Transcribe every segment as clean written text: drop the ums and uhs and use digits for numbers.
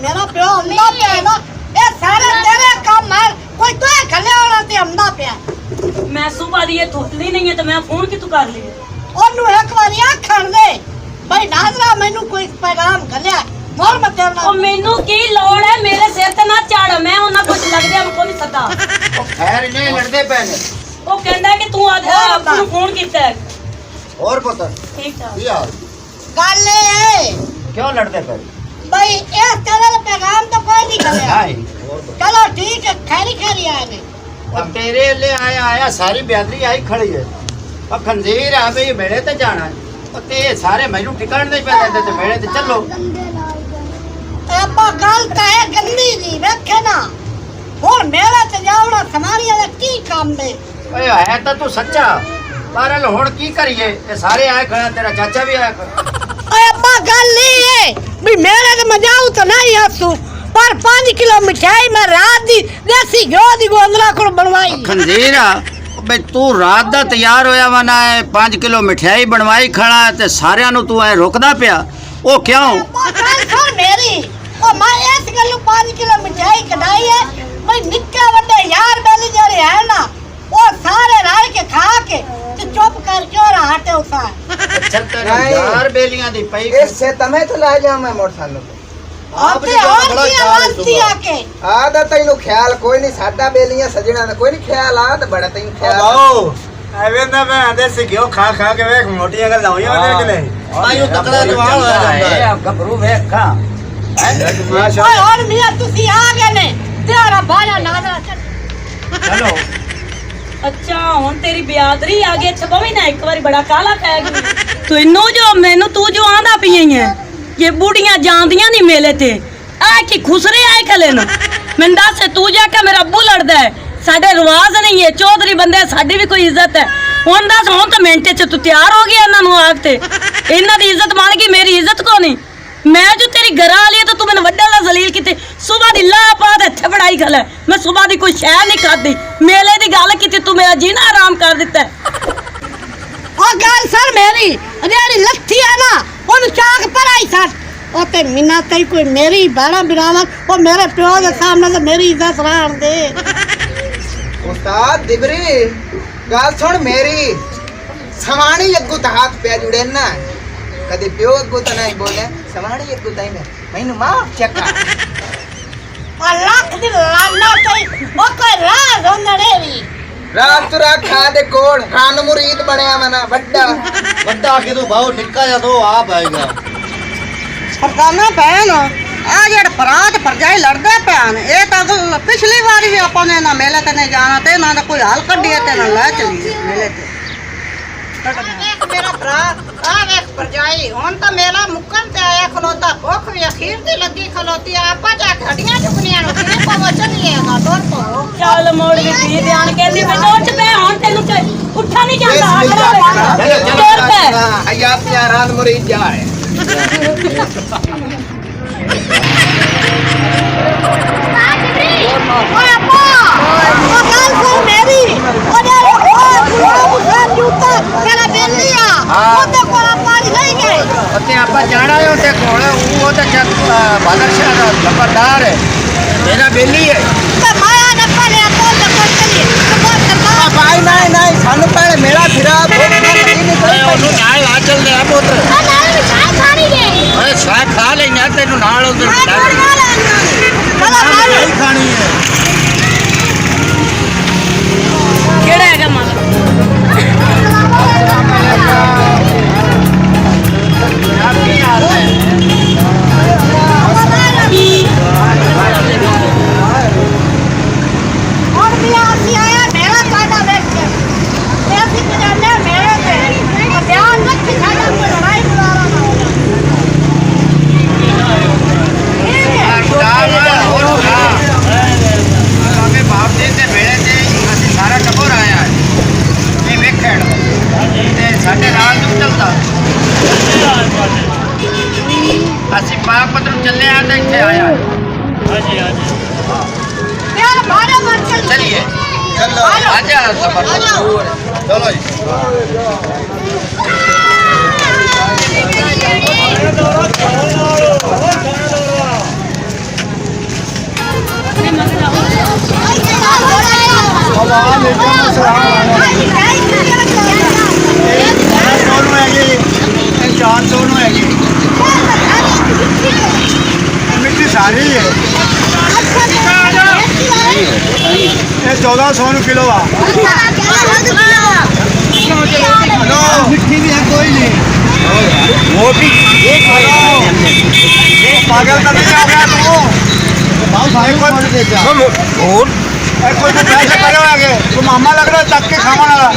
मेरा प्यो अंधा पे है ना, ये सारे तेरे काम है, कोई तो खले होना ते अंधा पे है। मैं सुबह दी ये थोतली नहीं है तो मैं फोन की तू कर ली ओनू एक बारी आखण दे भाई नाजरा मैनू कोई पैगाम खलिया मोर मत करना। ओ मेनू की लोड़ है, मेरे सिर ते ना चढ़, मैं उन्ना कुछ लग दे हमको नहीं सदा। ओ खैर नहीं लड़दे पैने ओ कहंदा कि तू आज आपको फोन कीता है और पुत्र ठीक था की हाल गल है क्यों लड़दे पे भाई इस तरह पैगाम तो कोई नहीं खलिया। हाय चलो ठीक है, खैरी खैरी आए ने अब तेरे ले आया सारी बेदरी आई खड़ी है। अब खंजीर आ भाई मेले ते जाना है और ते सारे मैनू ठिकाने नहीं पे देते ते मेले ते चलो। अब्बा गल तो है गंदी दी रखे ना हुन मेरा ते जावड़ा समारिया दा की काम दे। ओए है तो तू सच्चा पर हुन की करिए ये सारे आए खड़ा तेरा चाचा भी आया खड़ा। ओए अब्बा गल नहीं है भी मेरे ते मजाऊ तो नहीं हसू पर 5 किलो मिठाई मैं रात दी देसी घ्यो दी गोंदला को बनवाई। खंजीर बे तू रात दा तैयार होया वना है 5 किलो मिठाई बनवाई खड़ा ते सारियां नु तू ऐ रोकदा पिया ओ क्यों? मेरी ओ मैं इस गल्लू 5 किलो मिठाई कढ़ाई है भाई निक्के बड़े यार बेली जड़े है ना वो सारे रल के खा के ते चुप कर क्यों रहा हटे उसा चल तेरे यार बेलियां दी पई इससे तमे तो ला जा मैं मोटरसाइकिल आपने और की आवाज दिया के आदा तैनू ख्याल कोई नहीं साडा बेलियां सजना दा कोई नहीं ख्याल आ ते बड़ा तैनू ख्याल आओ एवें दा मैं आंदे से घियो खा खा के वेख मोटियां गल लाउया ने कि नहीं आयो तकड़ा जवान होया जांदा है गबरू वेख खा ओए और मियां तुसी आ गए ने तेरा भाया नादा चलो अच्छा हुन तेरी बियादरी आ गई। अच्छा भी ना एक बार बड़ा काला पै गई तू इन्नो जो मैनू तू जो आंदा पई है ये बूढ़ियां जांदियां नहीं मेले ते आ की खुसरे आए खले न मैं दस तू जाके मेरा अब्बू लड़दा है साडे रिवाज नहीं है चौधरी बंदे साडी भी कोई इज्जत है हुन दस हुन तो मिंटे च तू तैयार हो गया इन्हां नु आख ते इन्हां दी इज्जत मान गई मेरी इज्जत को नहीं मैं जो तेरी घर आ लिया तो तू मैंने वड्डा ला जलील कीते सुबह दी ला पा ते इत्थे बड़ाई खला मैं सुबह दी कोई शै नहीं खादी मेले दी गल कीती तू मेरा जीना आराम कर दिता ओ गल सर मेरी जेड़ी लत्थी है ना ओनु चाक पर आई सर ओ ते मिना तई कोई मेरी बाड़ा बिरावा ओ मेरे प्यो दे सामने ते मेरी इज्जत राण दे। उस्ताद दिबरी गल सुन मेरी सवाणी अग्गू तो हाथ पे जुड़े ना कदी प्यो अग्गू तो नहीं बोले सवाणी अग्गू तो मैं मैनू माफ चक्का ओ लाख दी लाना तई ओ कोई राज होंदे वी रात तुरा खा दे कोड़ खान मुरीद बनया मना वड्डा ਵੱਡਾ ਕਿਦੋਂ ਬਾਹੂ ਨਿੱਕਾ ਜਾਂ ਦੋ ਆਪ ਆਏਗਾ फरकाना पैन आ जेड़ परात परजाई लड़दे पैन ए ता पिछली बारी भी अपन ने ना मेले ते नहीं जाना ते ना कोई हाल कड्डिए ते ना ले चली मेले ते एक मेरा भरा आ देख परजाई हुन तो मेला मुक्कन ते आया खलोता भूख भी अखीर दी लगी खलोती आपा जा हड्डियां चुकनियां नु किने पवो चलिएगा डोर पो चल मोड़ भी धी ध्यान कहंदी मैं सोच पे हुन तेनु उठा नहीं जांदा आकड़ा तोर पे हयात यारान मुरीद जाए ओए अब्बा ओ गल सुन मेरी ओ जेरे ओ बुखार जूता मेरा बेलिया ओ ते कोला पानी नहीं गए ਅਤੇ ਆਪਾਂ ਜਾਣਾ ਹੈ ਉਹਦੇ ਕੋਲ ਉਹ ਤਾਂ ਚੱਕ ਬਾਦਸ਼ਾਹ ਦਾ ਖਬਰਦਾਰ ਹੈ ਮੇਰਾ ਬੇਲੀ ਹੈ ਤੇ ਮਾਇਆ ਨੇ ਪੜਿਆ ਕੋਲ ਤੇ ਕੋਲ ਚਲੀ ਤੇ ਬਹੁਤ ਕਰਦਾ भाई नहीं नहीं सानू पहले मेला फिरा ਉਹਨੂੰ ਨਾਲ ਆ ਚੱਲਦੇ ਆ ਪੁੱਤ ਆ ਨਾਲ ਵੀ ਚਾਹ ਖਾਣੀ ਗਏ ਓਏ ਸਾਹ ਖਾ ਲੈਣਾ ਤੈਨੂੰ ਨਾਲ ਉਧਰ ਖਾਣੀ ਹੈ ਕਿਹੜਾ ਹੈਗਾ ਮਾਲਕ ਕੀ ਹਾਲ ਹੈ और भी आसी आया मेरा काटा देख के ऐसी बजाने मेरे पे और ध्यान रख के खाना को लड़ाई बुला रहा हमें बाप जी के मेले से ਅਸੀਂ ਸਾਰਾ ਟੱਬਰ ਆਇਆ ਹੈ ਇਹ ਵੇਖਣ ਤੇ ਸਾਡੇ ਨਾਲ ਨੂੰ ਚੱਲਦਾ ਅਸੀਂ ਪਾਕ ਪੱਤਰ ਚੱਲੇ ਆ ਤੇ ਇੱਥੇ ਆਇਆ ਹਾਂਜੀ ਹਾਂਜੀ यार भाड़े मत चल चलिए चलो आजा सफर चलो जी 1400 किलो आ मिट्टी भी है कोई नहीं वो भी एक पागल तो नहीं हो गया कोई तो पैसे करे आगे तू मामा लग रहा है चक के खावा वाला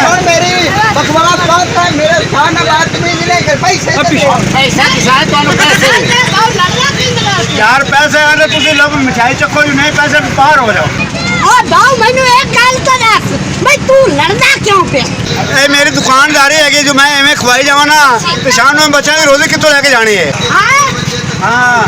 और मेरी बकवास बात है मेरे खाना बात में मिलेगा पैसे पैसा किसान ਤੁਹਾਨੂੰ ਪੈਸੇ यार पैसे आने तुझे लोग मिठाई चखो जो नहीं पैसे पार हो जाओ और दाऊ मैंने एक गल तो दस भाई तू लड़ना क्यों पे ए मेरी दुकानदारी है जो मैं एवं खवाई जावा ना पिछाण में बच्चा की रोजी कितों लेके जानी है हाँ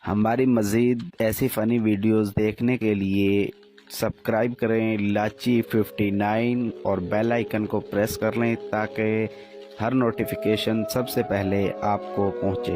हमारी मज़ीद ऐसी फ़नी वीडियोस देखने के लिए सब्सक्राइब करें लाची 59 और बेल आइकन को प्रेस कर लें ताकि हर नोटिफिकेशन सबसे पहले आपको पहुंचे।